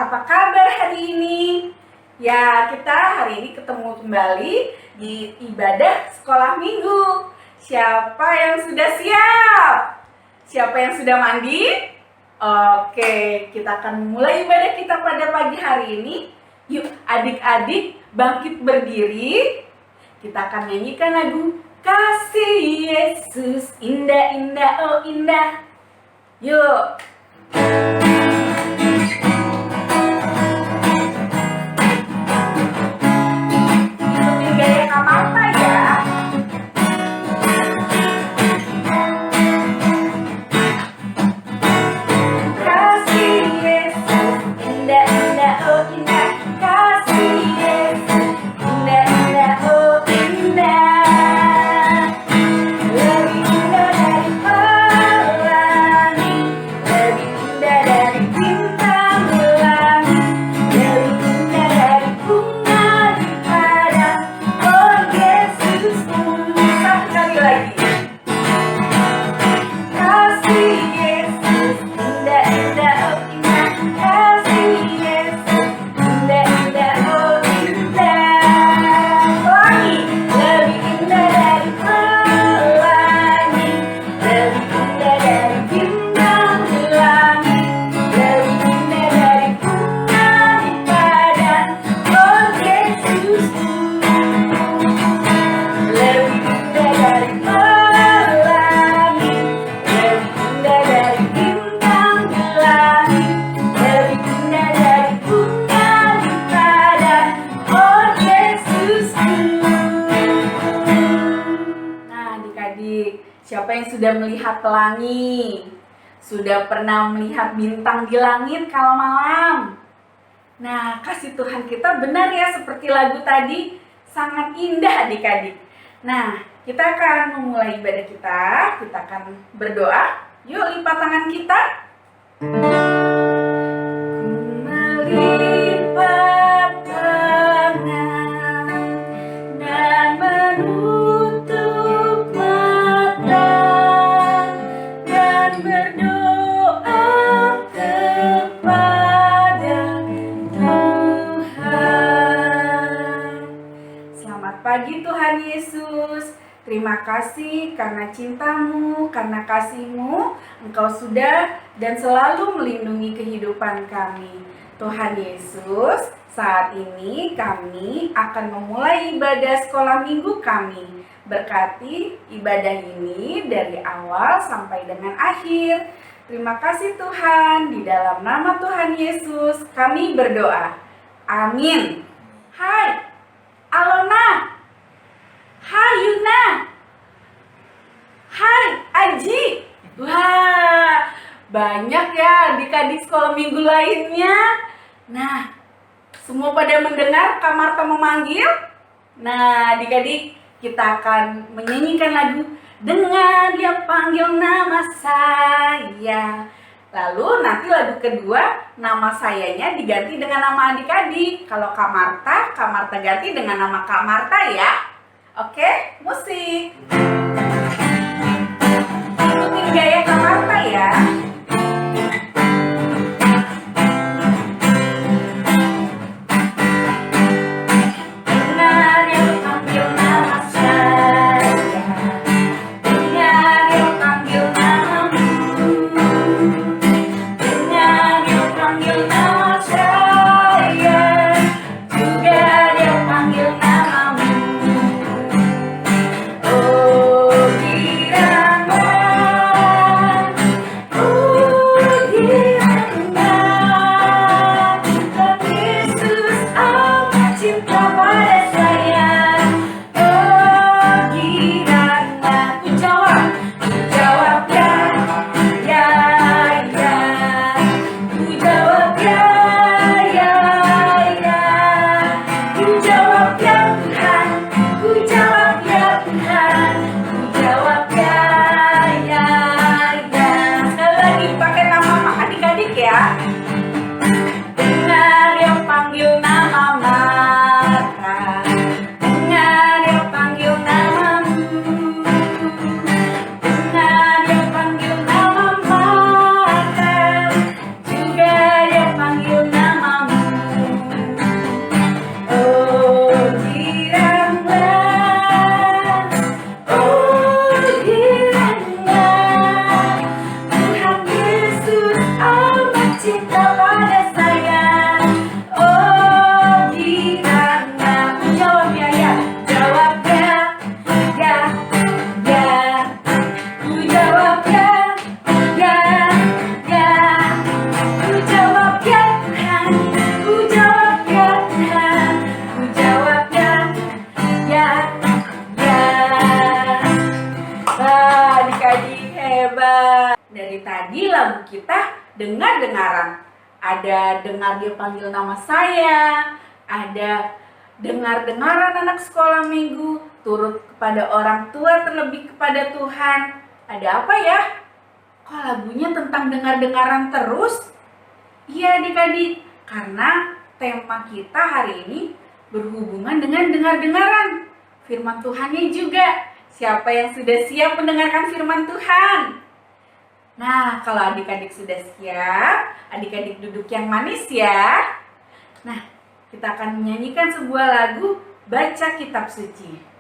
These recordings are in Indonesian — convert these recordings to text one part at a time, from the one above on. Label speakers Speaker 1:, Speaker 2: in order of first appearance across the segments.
Speaker 1: apa kabar hari ini? Ya, kita hari ini ketemu kembali di ibadah sekolah minggu. Siapa yang sudah siap? Siapa yang sudah mandi? Oke, kita akan mulai ibadah kita pada pagi hari ini. Yuk, adik-adik bangkit berdiri. Kita akan nyanyikan lagu Kasih Yesus indah indah oh indah. Yuk. Ikutin gaya Kak Marta ya. Kasih Yesus indah indah oh indah. Kasih Yesus indah indah oh indah. Lebih indah dari pelangi, lebih indah dari bintang di langit, lebih indah dari bunga di padang. Oh Yesusku, satu kali lagi. Kasih Yesus indah indah oh indah. Kasih Yesus indah indah oh indah. Pelangi, lebih indah dari pelangi, lebih indah dari bintang di langit, lebih indah dari bunga di padang. Oh Yesusku, lebih indah dari pelangi, lebih indah dari bintang di langit, lebih indah dari bunga di padang. Oh Yesusku. Nah, adik-adik, siapa yang sudah melihat pelangi? Sudah pernah melihat bintang di langit kalau malam? Nah, kasih Tuhan kita benar ya seperti lagu tadi, sangat indah adik-adik. Nah, kita akan memulai ibadah kita. Kita akan berdoa. Yuk, lipat tangan kita. Ku melipat tangan dan menutup mata dan berdoa kepada Tuhan. Selamat pagi Tuhan Yesus. Terima kasih karena cinta-Mu, karena kasih-Mu, Engkau sudah dan selalu melindungi kehidupan kami. Tuhan Yesus, saat ini kami akan memulai ibadah sekolah minggu kami. Berkati ibadah ini dari awal sampai dengan akhir. Terima kasih Tuhan, di dalam nama Tuhan Yesus kami berdoa. Amin. Hai, Alona. Hai Yuna. Hai Aji. Wah, banyak ya adik-adik sekolah minggu lainnya. Nah, semua pada mendengar Kak Marta memanggil. Nah, adik-adik, kita akan menyanyikan lagu Dengar Dia Panggil Nama Saya. Lalu nanti lagu kedua, nama sayanya diganti dengan nama adik-adik. Kalau Kak Marta ganti dengan nama Kak Marta ya. Oke, musik. Ikutin gaya Kak Marta ya. Dengar Dia panggil nama saya, dengar Dia panggil namamu, dengar Dia panggil nama saya, juga Dia panggil namamu. Oh kiranya dalam kita dengar-dengaran. Ada dengar dia panggil nama saya, ada dengar-dengaran anak sekolah minggu, turut kepada orang tua terlebih kepada Tuhan. Ada apa ya? Kok lagunya tentang dengar-dengaran terus? Iya adik-adik, karena tema kita hari ini berhubungan dengan dengar-dengaran. Firman Tuhannya juga. Siapa yang sudah siap mendengarkan firman Tuhan? Nah, kalau adik-adik sudah siap, adik-adik duduk yang manis ya. Nah, kita akan menyanyikan sebuah lagu Baca Kitab Suci.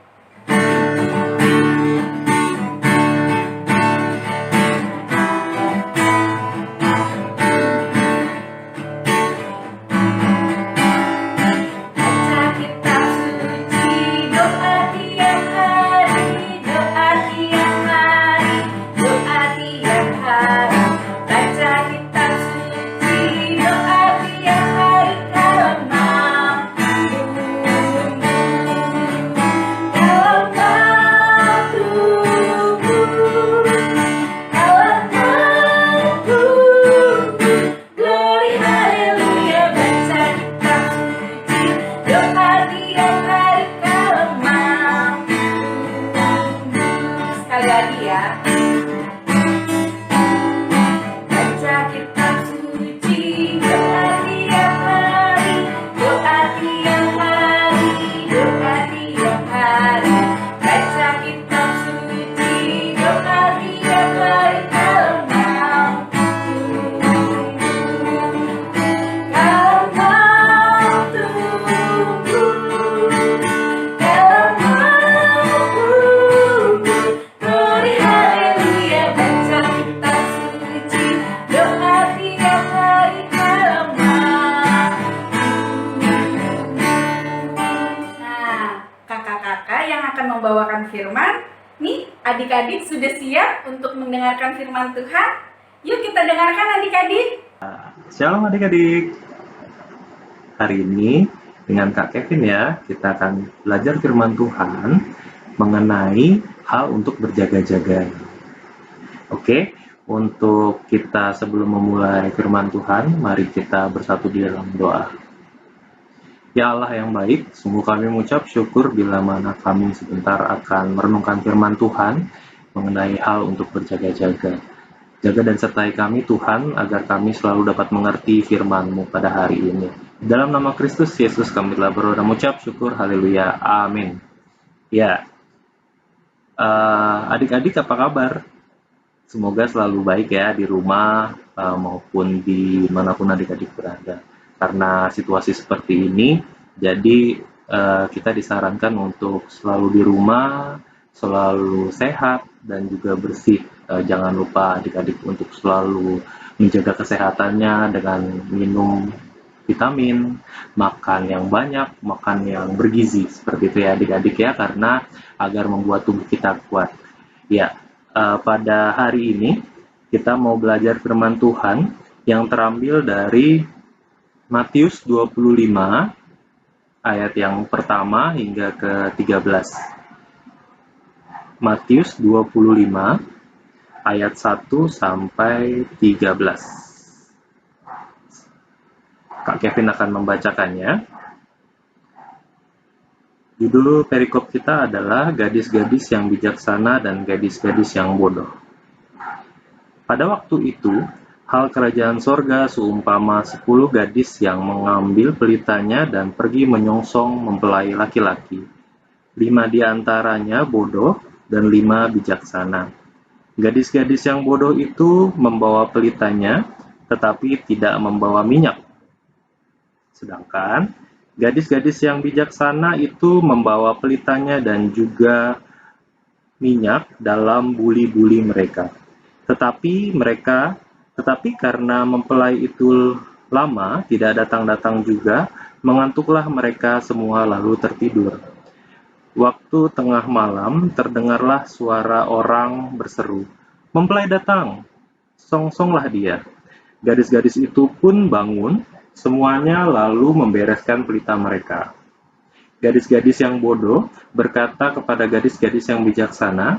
Speaker 1: Membawakan firman. Nih, adik-adik sudah siap untuk mendengarkan firman Tuhan? Yuk kita dengarkan adik-adik.
Speaker 2: Shalom adik-adik. Hari ini dengan Kak Kevin ya, kita akan belajar firman Tuhan mengenai hal untuk berjaga-jaga. Oke, untuk kita sebelum memulai firman Tuhan, mari kita bersatu di dalam doa. Ya Allah yang baik, sungguh kami mengucap syukur bila mana kami sebentar akan merenungkan firman Tuhan mengenai hal untuk berjaga-jaga. Jaga dan sertai kami Tuhan, agar kami selalu dapat mengerti firman-Mu pada hari ini. Dalam nama Kristus Yesus kami telah berdoa dan mengucap syukur, haleluya, amin. Ya, adik-adik apa kabar? Semoga selalu baik ya di rumah maupun di manapun adik-adik berada. Karena situasi seperti ini, jadi kita disarankan untuk selalu di rumah, selalu sehat dan juga bersih. Jangan lupa adik-adik untuk selalu menjaga kesehatannya dengan minum vitamin, makan yang banyak, makan yang bergizi, seperti itu ya adik-adik ya, karena agar membuat tubuh kita kuat. Ya, pada hari ini kita mau belajar firman Tuhan yang terambil dari Matius 25 ayat yang pertama hingga ke-13. Matius 25 ayat 1 sampai 13. Kak Kevin akan membacakannya. Judul perikop kita adalah gadis-gadis yang bijaksana dan gadis-gadis yang bodoh. Pada waktu itu, hal kerajaan sorga seumpama 10 gadis yang mengambil pelitanya dan pergi menyongsong mempelai laki-laki. 5 di antaranya bodoh dan 5 bijaksana. Gadis-gadis yang bodoh itu membawa pelitanya, tetapi tidak membawa minyak. Sedangkan gadis-gadis yang bijaksana itu membawa pelitanya dan juga minyak dalam buli-buli mereka. Tetapi karena mempelai itu lama, tidak datang-datang juga, mengantuklah mereka semua lalu tertidur. Waktu tengah malam, terdengarlah suara orang berseru, "Mempelai datang, songsonglah dia." Gadis-gadis itu pun bangun, semuanya lalu membereskan pelita mereka. Gadis-gadis yang bodoh berkata kepada gadis-gadis yang bijaksana,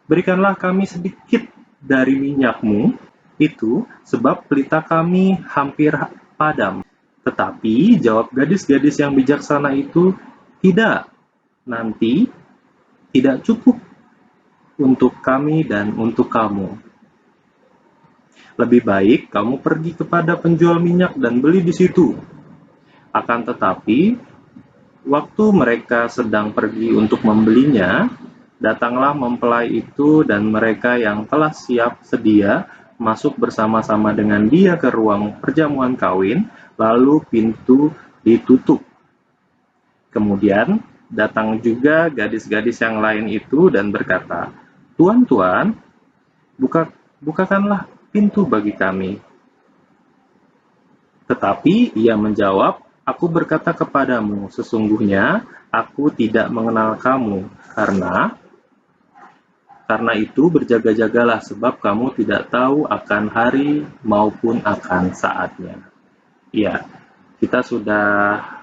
Speaker 2: "Berikanlah kami sedikit dari minyakmu, Itu sebab pelita kami hampir padam. Tetapi jawab gadis-gadis yang bijaksana itu, tidak, nanti tidak cukup untuk kami dan untuk kamu. Lebih baik kamu pergi kepada penjual minyak dan beli di situ. Akan tetapi, waktu mereka sedang pergi untuk membelinya, datanglah mempelai itu dan mereka yang telah siap sedia masuk bersama-sama dengan dia ke ruang perjamuan kawin, lalu pintu ditutup. Kemudian datang juga gadis-gadis yang lain itu dan berkata, "Tuan, Tuan, bukakanlah pintu bagi kami." Tetapi ia menjawab, "Aku berkata kepadamu, sesungguhnya aku tidak mengenal kamu, karena itu berjaga-jagalah sebab kamu tidak tahu akan hari maupun akan saatnya." Ya, kita sudah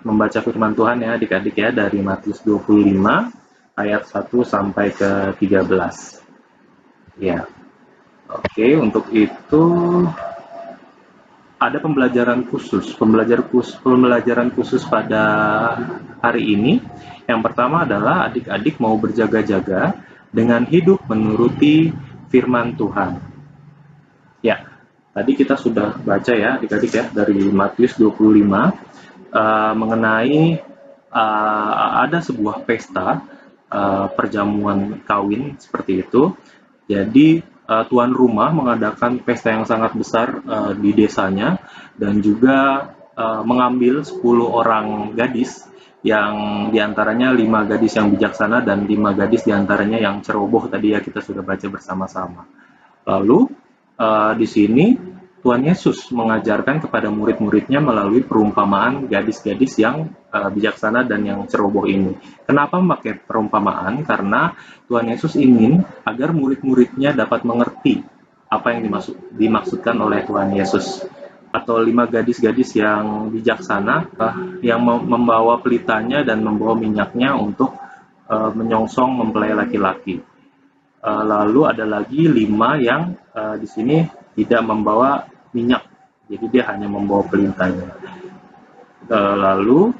Speaker 2: membaca firman Tuhan ya adik-adik ya dari Matius 25 ayat 1 sampai ke 13. Ya, oke, untuk itu ada pembelajaran khusus pada hari ini. Yang pertama adalah adik-adik mau berjaga-jaga dengan hidup menuruti firman Tuhan. Ya, tadi kita sudah baca ya adik-adik ya dari Matius 25 mengenai ada sebuah pesta perjamuan kawin seperti itu. Jadi tuan rumah mengadakan pesta yang sangat besar di desanya dan juga mengambil 10 orang gadis yang diantaranya 5 gadis yang bijaksana dan 5 gadis diantaranya yang ceroboh tadi ya kita sudah baca bersama-sama. Lalu di sini Tuhan Yesus mengajarkan kepada murid-muridnya melalui perumpamaan gadis-gadis yang bijaksana dan yang ceroboh ini. Kenapa memakai perumpamaan? Karena Tuhan Yesus ingin agar murid-muridnya dapat mengerti apa yang dimaksudkan oleh Tuhan Yesus. Atau 5 gadis-gadis yang bijaksana yang membawa pelitanya dan membawa minyaknya untuk menyongsong mempelai laki-laki. Lalu ada lagi 5 yang di sini tidak membawa minyak, jadi dia hanya membawa pelitanya. Lalu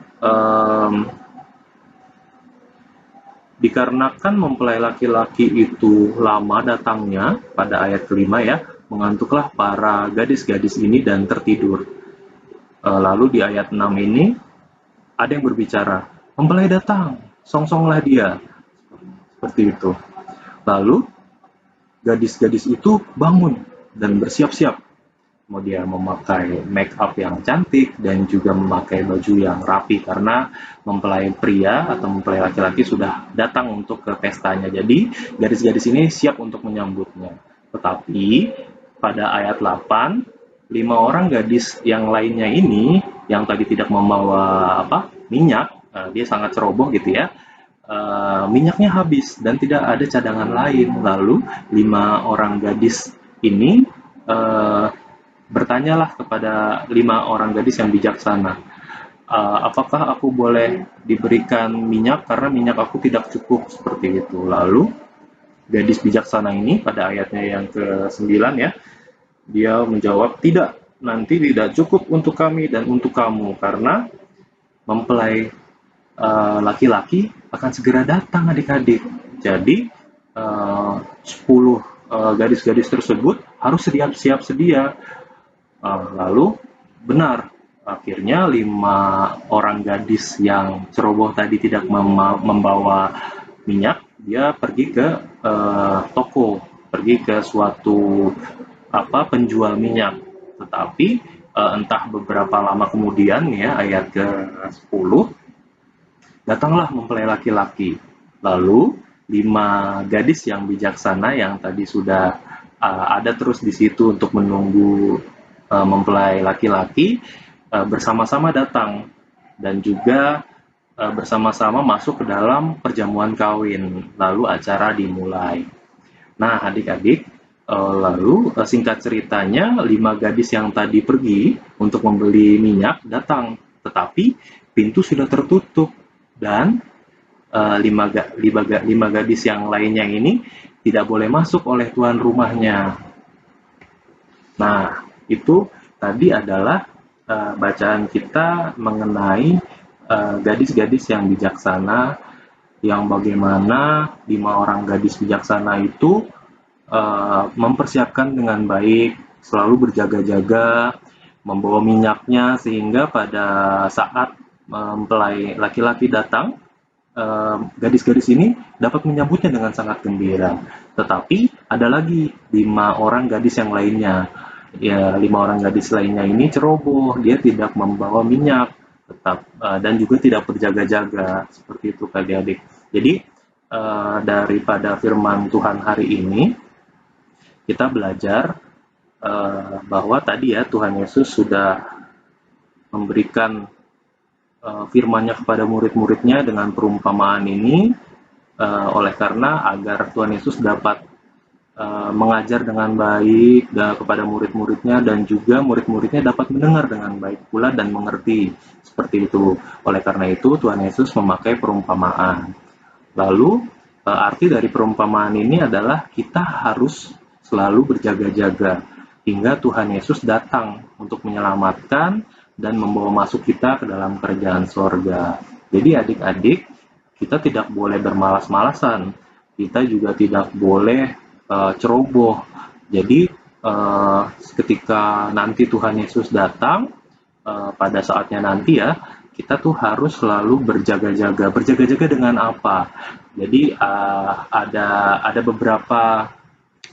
Speaker 2: dikarenakan mempelai laki-laki itu lama datangnya, pada ayat kelima ya, mengantuklah para gadis-gadis ini dan tertidur. Lalu di ayat 6 ini ada yang berbicara, "Mempelai datang, songsonglah dia." Seperti itu. Lalu gadis-gadis itu bangun dan bersiap-siap. Kemudian memakai make up yang cantik dan juga memakai baju yang rapi karena mempelai pria atau mempelai laki-laki sudah datang untuk ke pestanya. Jadi gadis-gadis ini siap untuk menyambutnya. Tetapi pada ayat 8, 5 orang gadis yang lainnya ini yang tadi tidak membawa minyak, dia sangat ceroboh gitu ya. Minyaknya habis dan tidak ada cadangan lain. Lalu 5 orang gadis ini bertanyalah kepada 5 orang gadis yang bijaksana, apakah aku boleh diberikan minyak karena minyak aku tidak cukup, seperti itu. Lalu gadis bijaksana ini pada ayatnya yang ke-9 ya, dia menjawab, "Tidak, nanti tidak cukup untuk kami dan untuk kamu karena mempelai laki-laki akan segera datang adik-adik." Jadi 10 gadis-gadis tersebut harus siap sedia. Lalu benar, akhirnya 5 orang gadis yang ceroboh tadi tidak membawa minyak, dia pergi ke toko, pergi ke suatu penjual minyak. Tetapi entah beberapa lama kemudian ya, ayat ke-10, datanglah mempelai laki-laki. Lalu 5 gadis yang bijaksana yang tadi sudah ada terus di situ untuk menunggu mempelai laki-laki bersama-sama datang dan juga bersama-sama masuk ke dalam perjamuan kawin. Lalu acara dimulai. Nah, adik-adik, lalu singkat ceritanya 5 gadis yang tadi pergi untuk membeli minyak datang, tetapi pintu sudah tertutup dan 5 gadis yang lainnya ini tidak boleh masuk oleh tuan rumahnya. Nah, itu tadi adalah bacaan kita mengenai gadis-gadis yang bijaksana, yang bagaimana 5 orang gadis bijaksana itu mempersiapkan dengan baik, selalu berjaga-jaga, membawa minyaknya sehingga pada saat mempelai laki-laki datang, gadis-gadis ini dapat menyambutnya dengan sangat gembira. Tetapi ada lagi 5 orang gadis yang lainnya. Ya, 5 orang gadis lainnya ini ceroboh, dia tidak membawa minyak, dan juga tidak berjaga-jaga seperti itu, adik-adik. Jadi daripada firman Tuhan hari ini, kita belajar bahwa tadi ya Tuhan Yesus sudah memberikan firman-Nya kepada murid-muridnya dengan perumpamaan ini, oleh karena agar Tuhan Yesus dapat mengajar dengan baik kepada murid-muridnya, dan juga murid-muridnya dapat mendengar dengan baik pula dan mengerti, seperti itu. Oleh karena itu Tuhan Yesus memakai perumpamaan. Lalu arti dari perumpamaan ini adalah kita harus selalu berjaga-jaga hingga Tuhan Yesus datang untuk menyelamatkan dan membawa masuk kita ke dalam kerajaan sorga. Jadi adik-adik, kita tidak boleh bermalas-malasan, kita juga tidak boleh ceroboh. Jadi ketika nanti Tuhan Yesus datang, pada saatnya nanti ya, kita tuh harus selalu berjaga-jaga. Berjaga-jaga dengan apa? Jadi ada beberapa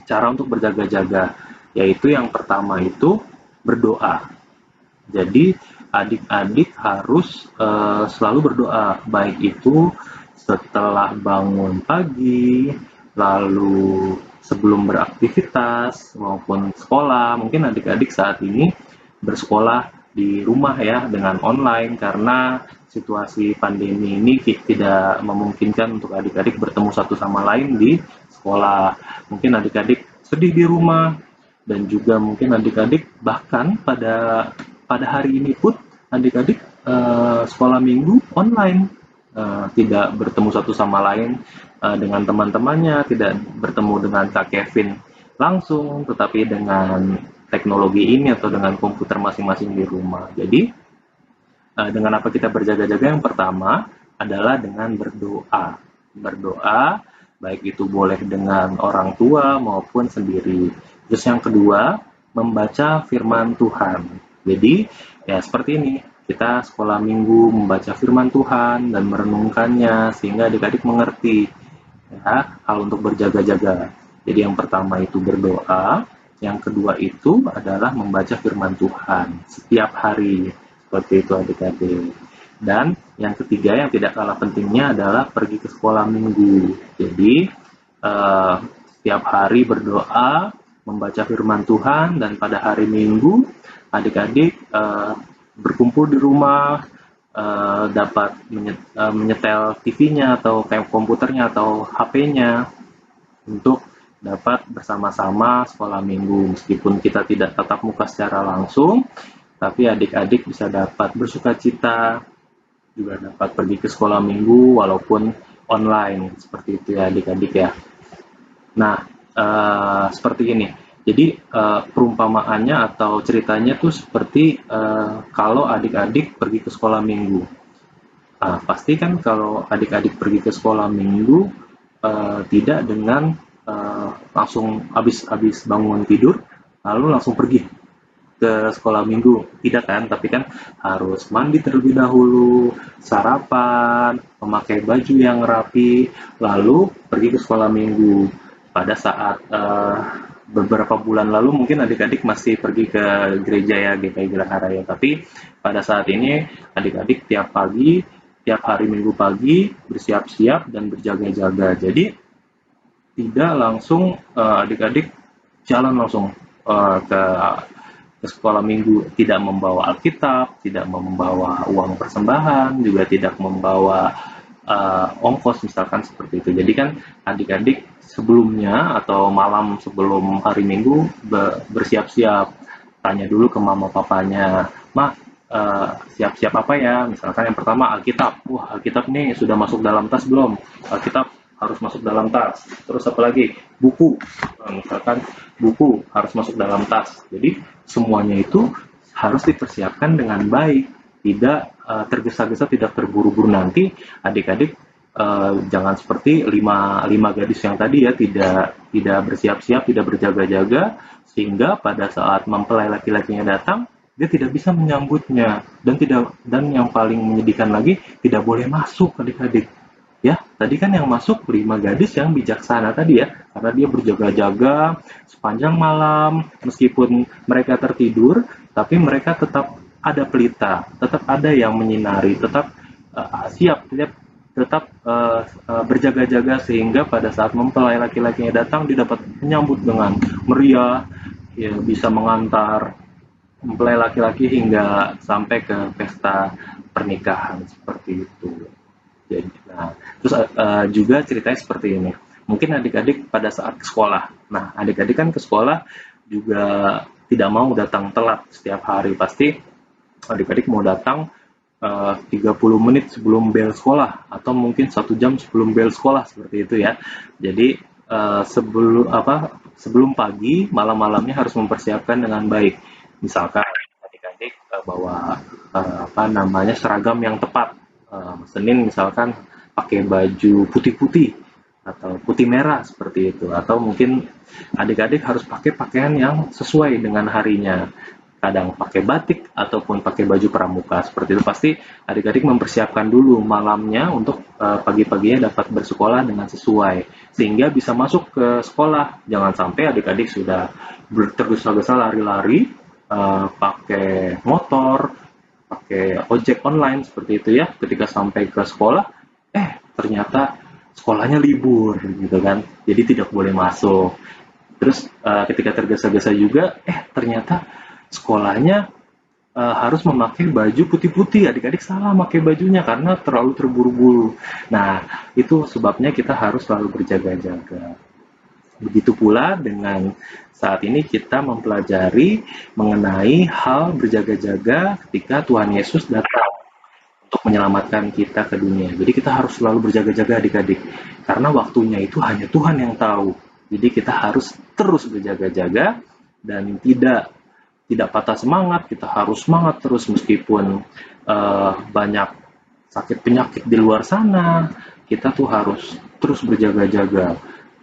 Speaker 2: cara untuk berjaga-jaga, yaitu yang pertama itu berdoa. Jadi adik-adik harus selalu berdoa, baik itu setelah bangun pagi, lalu sebelum beraktivitas maupun sekolah. Mungkin adik-adik saat ini bersekolah di rumah ya dengan online karena situasi pandemi ini tidak memungkinkan untuk adik-adik bertemu satu sama lain di sekolah. Mungkin adik-adik sedih di rumah, dan juga mungkin adik-adik bahkan pada hari ini pun adik-adik sekolah minggu online, tidak bertemu satu sama lain dengan teman-temannya, tidak bertemu dengan Kak Kevin langsung, tetapi dengan teknologi ini atau dengan komputer masing-masing di rumah. Jadi dengan apa kita berjaga-jaga? Yang pertama adalah dengan berdoa. Berdoa, baik itu boleh dengan orang tua maupun sendiri. Terus yang kedua, membaca firman Tuhan. Jadi ya seperti ini, kita sekolah minggu membaca firman Tuhan dan merenungkannya sehingga adik-adik mengerti ya hal untuk berjaga-jaga. Jadi yang pertama itu berdoa, yang kedua itu adalah membaca firman Tuhan setiap hari, seperti itu adik-adik. Dan yang ketiga yang tidak kalah pentingnya adalah pergi ke sekolah minggu. Jadi setiap hari berdoa, membaca firman Tuhan, dan pada hari Minggu adik-adik berkumpul di rumah, dapat menyetel TV-nya atau kayak komputernya atau HP-nya untuk dapat bersama-sama sekolah minggu. Meskipun kita tidak tatap muka secara langsung, tapi adik-adik bisa dapat bersuka cita, juga dapat pergi ke sekolah minggu walaupun online, seperti itu ya adik-adik ya. Nah, seperti ini. Jadi perumpamaannya atau ceritanya tuh seperti kalau adik-adik pergi ke sekolah minggu. Pasti kan kalau adik-adik pergi ke sekolah minggu tidak dengan langsung habis bangun tidur lalu langsung pergi ke sekolah minggu, tidak kan? Tapi kan harus mandi terlebih dahulu, sarapan, memakai baju yang rapi, lalu pergi ke sekolah minggu. Pada saat beberapa bulan lalu mungkin adik-adik masih pergi ke gereja ya, GKI Geraha Raya, tapi pada saat ini adik-adik tiap hari Minggu pagi bersiap-siap dan berjaga-jaga. Jadi tidak langsung adik-adik jalan langsung ke sekolah minggu, tidak membawa Alkitab, tidak membawa uang persembahan, juga tidak membawa ongkos misalkan seperti itu. Jadi kan adik-adik sebelumnya atau malam sebelum hari Minggu bersiap-siap, tanya dulu ke mama papanya, "Ma, siap-siap apa ya?" Misalkan yang pertama Alkitab. Wah, Alkitab nih sudah masuk dalam tas belum? Alkitab harus masuk dalam tas. Terus apa lagi? Buku. Misalkan buku harus masuk dalam tas. Jadi semuanya itu harus dipersiapkan dengan baik, tidak tergesa-gesa, tidak terburu-buru. Nanti adik-adik jangan seperti lima gadis yang tadi ya, tidak bersiap-siap, tidak berjaga-jaga, sehingga pada saat mempelai laki-lakinya datang dia tidak bisa menyambutnya, dan yang paling menyedihkan lagi, tidak boleh masuk adik-adik. Ya, tadi kan yang masuk 5 gadis yang bijaksana tadi ya, karena dia berjaga-jaga sepanjang malam, meskipun mereka tertidur, tapi mereka tetap ada pelita, tetap ada yang menyinari, tetap siap, tetap berjaga-jaga, sehingga pada saat mempelai laki-lakinya datang, dia dapat menyambut dengan meriah, ya, bisa mengantar mempelai laki-laki hingga sampai ke pesta pernikahan seperti itu. Jadi, nah, terus juga ceritanya seperti ini. Mungkin adik-adik pada saat ke sekolah. Nah, adik-adik kan ke sekolah juga tidak mau datang telat setiap hari. Pasti adik-adik mau datang 30 menit sebelum bel sekolah, atau mungkin 1 jam sebelum bel sekolah, seperti itu ya. Jadi sebelum pagi, malam-malamnya harus mempersiapkan dengan baik. Misalkan adik-adik bawa seragam yang tepat. Senin misalkan pakai baju putih-putih atau putih merah seperti itu, atau mungkin adik-adik harus pakai pakaian yang sesuai dengan harinya, kadang pakai batik ataupun pakai baju pramuka seperti itu. Pasti adik-adik mempersiapkan dulu malamnya untuk pagi-paginya dapat bersekolah dengan sesuai, sehingga bisa masuk ke sekolah. Jangan sampai adik-adik sudah tergesa-gesa lari-lari pakai motor, pakai ojek online seperti itu ya, ketika sampai ke sekolah ternyata sekolahnya libur gitu kan, jadi tidak boleh masuk. Terus ketika tergesa-gesa juga ternyata sekolahnya harus memakai baju putih-putih, adik-adik salah pakai bajunya karena terlalu terburu-buru. Nah, itu sebabnya kita harus selalu berjaga-jaga. Begitu pula dengan saat ini kita mempelajari mengenai hal berjaga-jaga ketika Tuhan Yesus datang untuk menyelamatkan kita ke dunia. Jadi kita harus selalu berjaga-jaga adik-adik, karena waktunya itu hanya Tuhan yang tahu. Jadi kita harus terus berjaga-jaga dan tidak patah semangat. Kita harus semangat terus meskipun banyak sakit penyakit di luar sana. Kita tuh harus terus berjaga-jaga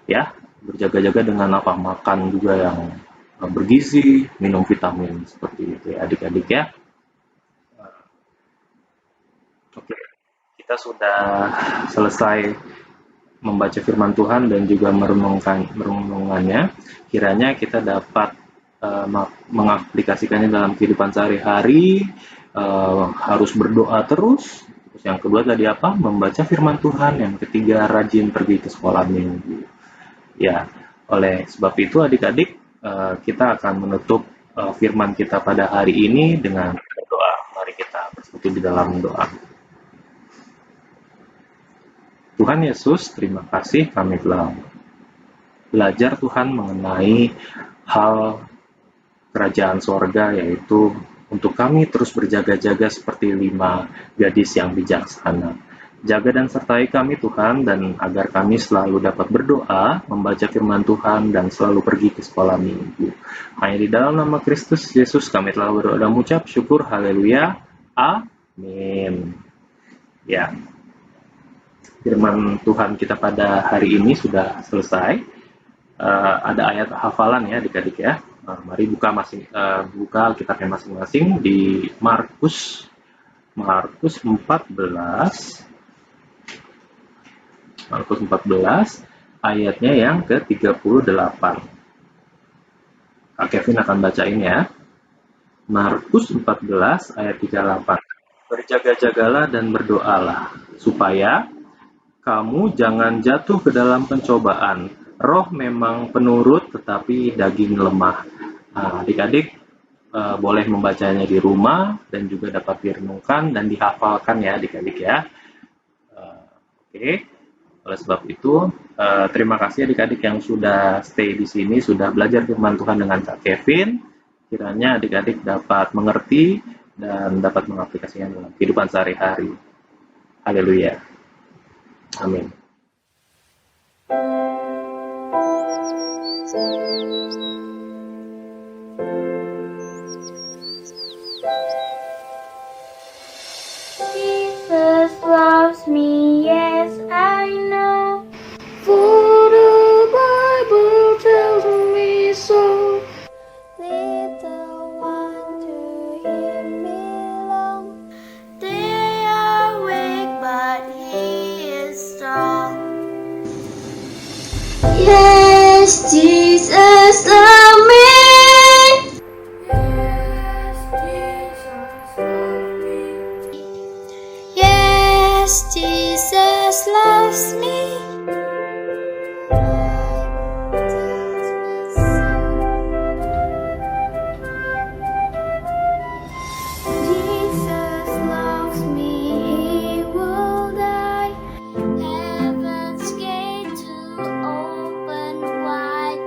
Speaker 2: ya, berjaga-jaga dengan apa, makan juga yang bergizi, minum vitamin seperti itu ya adik-adik ya. Oke, kita sudah selesai membaca firman Tuhan dan juga merenungkannya. Kiranya kita dapat mengaplikasikannya dalam kehidupan sehari-hari. Harus berdoa terus. Terus yang kedua tadi apa? Membaca firman Tuhan. Yang ketiga, rajin pergi ke sekolah minggu. Ya, oleh sebab itu adik-adik, kita akan menutup firman kita pada hari ini dengan berdoa. Mari kita bersatu di dalam doa. Tuhan Yesus, terima kasih kami telah belajar Tuhan mengenai hal kerajaan sorga, yaitu untuk kami terus berjaga-jaga seperti 5 gadis yang bijaksana. Jaga dan sertai kami Tuhan, dan agar kami selalu dapat berdoa, membaca firman Tuhan, dan selalu pergi ke sekolah minggu. Hanya di dalam nama Kristus Yesus kami telah berdoa dan mengucap syukur. Haleluya. Amin. Ya, firman Tuhan kita pada hari ini sudah selesai. Ada ayat hafalan ya adik-adik ya. Mari buka kitabnya masing-masing di Markus 14. Markus 14 ayatnya yang ke-38. Kak Kevin akan bacain ya. Markus 14 ayat 38. Berjaga-jagalah dan berdoalah supaya kamu jangan jatuh ke dalam pencobaan. Roh memang penurut tetapi daging lemah. Nah, adik-adik boleh membacanya di rumah dan juga dapat direnungkan dan dihafalkan ya adik-adik ya. Oke. Oleh sebab itu, terima kasih adik-adik yang sudah stay di sini, sudah belajar firman Tuhan dengan Kak Kevin. Kiranya adik-adik dapat mengerti dan dapat mengaplikasikan dalam kehidupan sehari-hari. Haleluya. Amin.
Speaker 3: Jesus loves me, yes, I know. For the Bible tells me so. Little one to him belong. They are weak, but he is strong. Yes, Jesus loves me. Yes, Jesus loves me. Yes, Jesus loves me. Jesus loves me, he will die. Heaven's gate to open wide.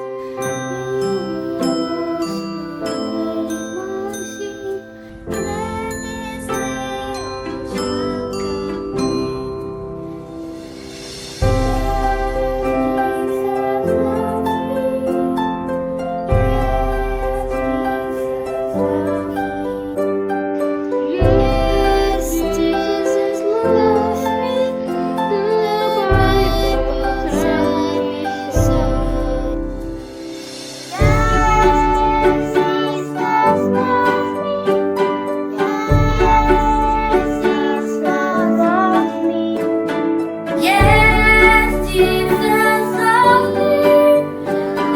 Speaker 3: Let his name shall Yes, Jesus loves me. The Bible tells me so. Yes, Jesus loves me. Yes, Jesus loves me. Yes, Jesus loves me.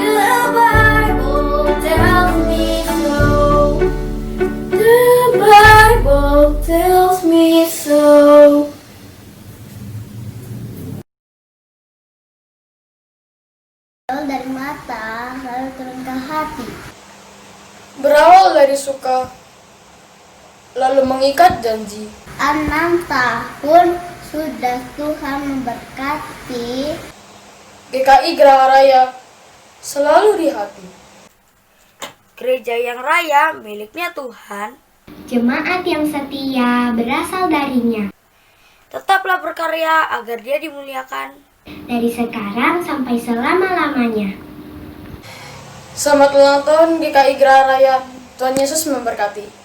Speaker 3: The Bible tells me so. The Bible tells me so. Dari mata lalu turun ke hati.
Speaker 4: Berawal dari suka, lalu mengikat janji.
Speaker 3: 6 tahun sudah Tuhan memberkati.
Speaker 4: GKI Geraha Raya selalu di hati.
Speaker 5: Gereja yang raya miliknya Tuhan.
Speaker 3: Jemaat yang setia berasal darinya.
Speaker 5: Tetaplah berkarya agar Dia dimuliakan.
Speaker 3: Dari sekarang sampai selama-lamanya.
Speaker 4: Selamat ulang tahun GKI Geraha Raya. Tuhan Yesus memberkati.